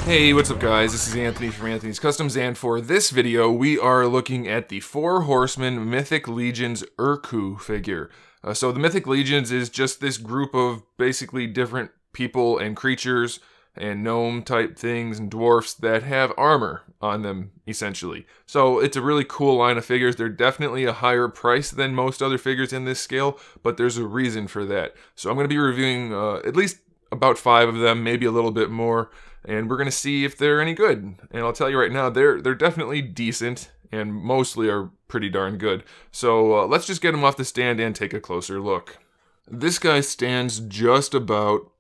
Hey, what's up guys? This is Anthony from Anthony's Customs, and for this video we are looking at the 4 Horsemen Mythic Legions URKKU figure. So the Mythic Legions is just this group of basically different people and creatures and gnome type things and dwarfs that have armor on them, essentially. So it's a really cool line of figures. They're definitely a higher price than most other figures in this scale, but there's a reason for that. So I'm going to be reviewing at least about 5 of them, maybe a little bit more, and we're going to see if they're any good. And I'll tell you right now, they're definitely decent, and mostly are pretty darn good. So let's just get them off the stand and take a closer look. This guy stands just about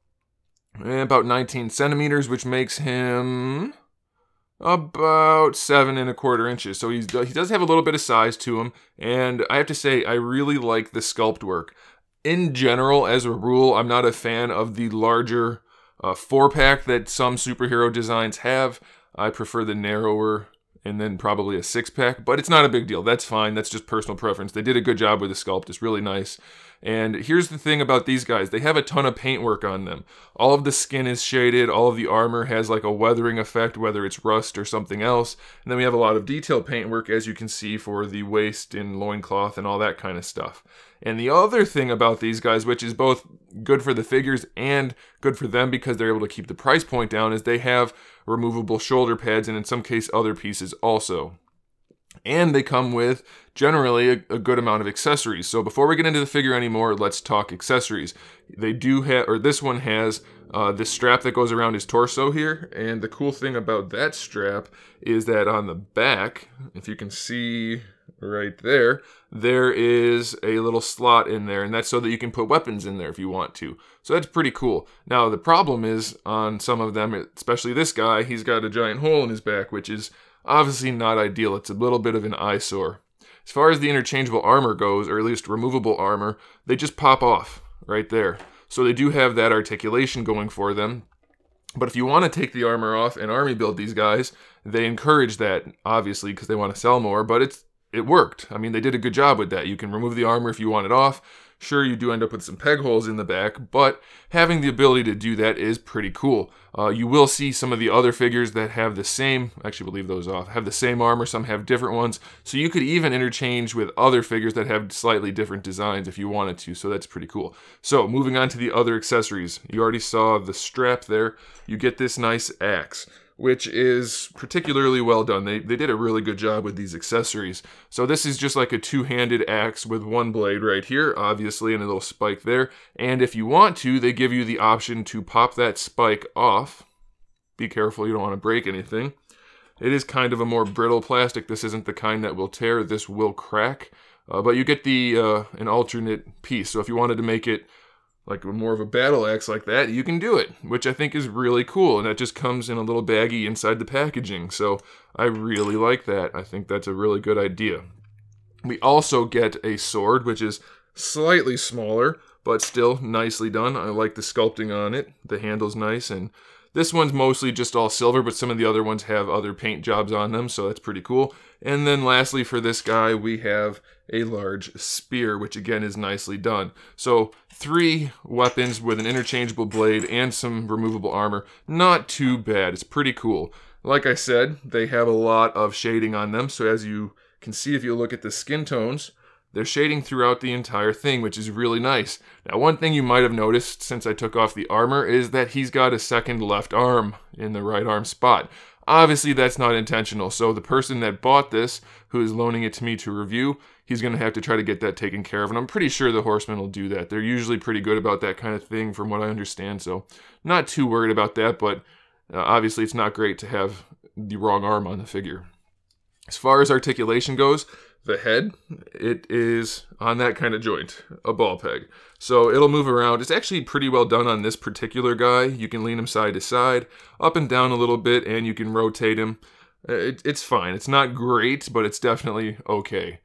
19 centimeters, which makes him about 7 1/4 inches. So he does have a little bit of size to him, and I have to say I really like the sculpt work. In general, as a rule, I'm not a fan of the larger 4-pack that some superhero designs have. I prefer the narrower and then probably a 6-pack, but it's not a big deal. That's fine. That's just personal preference. They did a good job with the sculpt. It's really nice. And here's the thing about these guys. They have a ton of paintwork on them. All of the skin is shaded. All of the armor has like a weathering effect, whether it's rust or something else. And then we have a lot of detail paintwork, as you can see, for the waist and loincloth and all that kind of stuff. And the other thing about these guys, which is both good for the figures and good for them because they're able to keep the price point down, is they have removable shoulder pads and in some case other pieces also. And they come with generally a good amount of accessories. So before we get into the figure anymore, let's talk accessories. They do have, or this one has this strap that goes around his torso here. And the cool thing about that strap is that on the back, if you can see right there, there is a little slot in there, and that's so that you can put weapons in there if you want to. So that's pretty cool. Now the problem is on some of them, especially this guy, he's got a giant hole in his back, which is obviously not ideal. It's a little bit of an eyesore. As far as the interchangeable armor goes, or at least removable armor, they just pop off right there. So they do have that articulation going for them. But if you want to take the armor off and army build these guys, they encourage that, obviously, because they want to sell more, but it worked. I mean, they did a good job with that. You can remove the armor if you want it off. Sure, you do end up with some peg holes in the back, but having the ability to do that is pretty cool. You will see some of the other figures that have the same, actually we'll leave those off, have the same armor, some have different ones. So you could even interchange with other figures that have slightly different designs if you wanted to, so that's pretty cool. So moving on to the other accessories. You already saw the strap there. You get this nice axe, which is particularly well done. They did a really good job with these accessories. So this is just like a 2-handed axe with one blade right here, obviously, and a little spike there. And if you want to, they give you the option to pop that spike off. Be careful, you don't want to break anything. It is kind of a more brittle plastic. This isn't the kind that will tear, this will crack. But you get the an alternate piece. So if you wanted to make it like more of a battle axe like that, you can do it, which I think is really cool. And that just comes in a little baggie inside the packaging. So I really like that. I think that's a really good idea. We also get a sword, which is slightly smaller, but still nicely done. I like the sculpting on it. The handle's nice, and this one's mostly just all silver, but some of the other ones have other paint jobs on them, so that's pretty cool. And then lastly for this guy, we have a large spear, which again is nicely done. So 3 weapons with an interchangeable blade and some removable armor. Not too bad. It's pretty cool. Like I said, they have a lot of shading on them, so as you can see if you look at the skin tones, they're shading throughout the entire thing, which is really nice. Now, one thing you might have noticed since I took off the armor is that he's got a second left arm in the right arm spot. Obviously, that's not intentional, so the person that bought this, who is loaning it to me to review, he's going to have to try to get that taken care of, and I'm pretty sure the Horsemen will do that. They're usually pretty good about that kind of thing, from what I understand, so not too worried about that, but obviously it's not great to have the wrong arm on the figure. As far as articulation goes, the head, it is on that kind of joint, a ball peg. So it'll move around. It's actually pretty well done on this particular guy. You can lean him side to side, up and down a little bit, and you can rotate him. It's fine. It's not great, but it's definitely okay.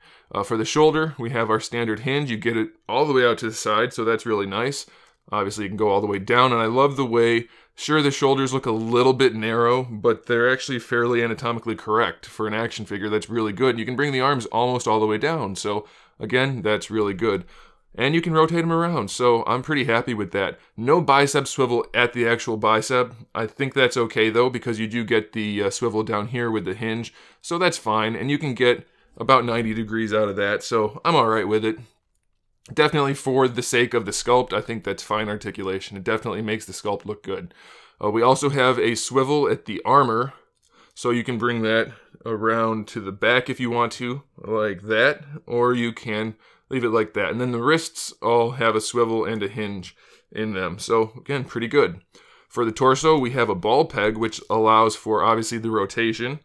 For the shoulder, we have our standard hinge. You get it all the way out to the side, so that's really nice. Obviously, you can go all the way down, and I love the way, sure, the shoulders look a little bit narrow, but they're actually fairly anatomically correct for an action figure. That's really good. You can bring the arms almost all the way down, so again, that's really good. and you can rotate them around, so I'm pretty happy with that. No bicep swivel at the actual bicep. I think that's okay though, because you do get the swivel down here with the hinge, so that's fine, and you can get about 90 degrees out of that, so I'm alright with it. Definitely for the sake of the sculpt, I think that's fine articulation. It definitely makes the sculpt look good. We also have a swivel at the armor, so you can bring that around to the back if you want to, like that, or you can leave it like that. And then the wrists all have a swivel and a hinge in them. So again, pretty good. For the torso, we have a ball peg, which allows for obviously the rotation,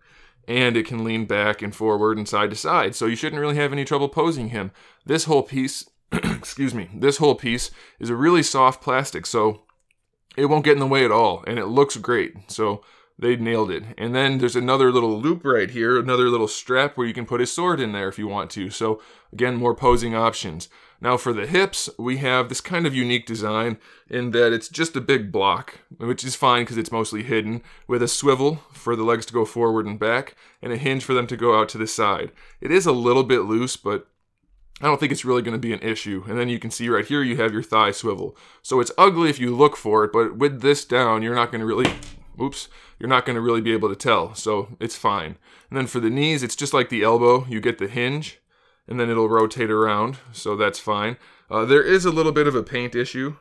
and it can lean back and forward and side to side. So you shouldn't really have any trouble posing him. This whole piece, excuse me, this whole piece is a really soft plastic, so it won't get in the way at all, and it looks great. So they nailed it. And then there's another little loop right here, another little strap where you can put his sword in there if you want to. So again, more posing options. Now for the hips, we have this kind of unique design in that it's just a big block, which is fine because it's mostly hidden, with a swivel for the legs to go forward and back, and a hinge for them to go out to the side. It is a little bit loose, but I don't think it's really going to be an issue. And then you can see right here you have your thigh swivel. So it's ugly if you look for it, but with this down, you're not going to really... Oops, you're not going to really be able to tell, so it's fine. And then for the knees, it's just like the elbow. You get the hinge, and then it'll rotate around, so that's fine. There is a little bit of a paint issue,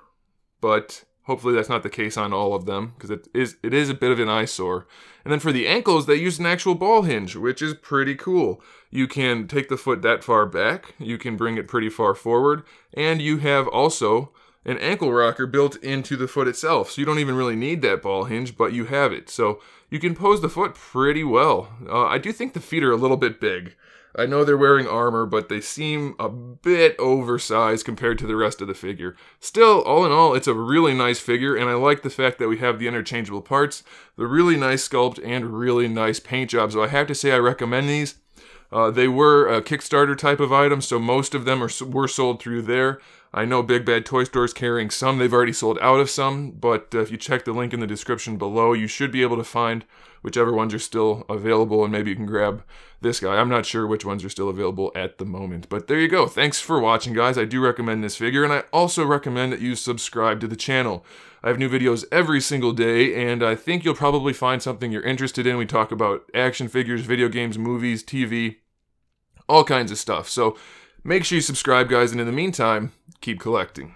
but hopefully that's not the case on all of them, because it is a bit of an eyesore. And then for the ankles, they use an actual ball hinge, which is pretty cool. You can take the foot that far back, you can bring it pretty far forward, and you have also an ankle rocker built into the foot itself, so you don't even really need that ball hinge, but you have it. So you can pose the foot pretty well. I do think the feet are a little bit big. I know they're wearing armor, but they seem a bit oversized compared to the rest of the figure. Still, all in all, it's a really nice figure, and I like the fact that we have the interchangeable parts, the really nice sculpt, and really nice paint job. So I have to say I recommend these. They were a Kickstarter type of item, so most of them were sold through there. I know Big Bad Toy Store is carrying some. They've already sold out of some, but if you check the link in the description below, you should be able to find whichever ones are still available, and maybe you can grab this guy. I'm not sure which ones are still available at the moment, but there you go. Thanks for watching, guys. I do recommend this figure, and I also recommend that you subscribe to the channel. I have new videos every single day, and I think you'll probably find something you're interested in. We talk about action figures, video games, movies, TV, all kinds of stuff. So make sure you subscribe, guys, and in the meantime, keep collecting.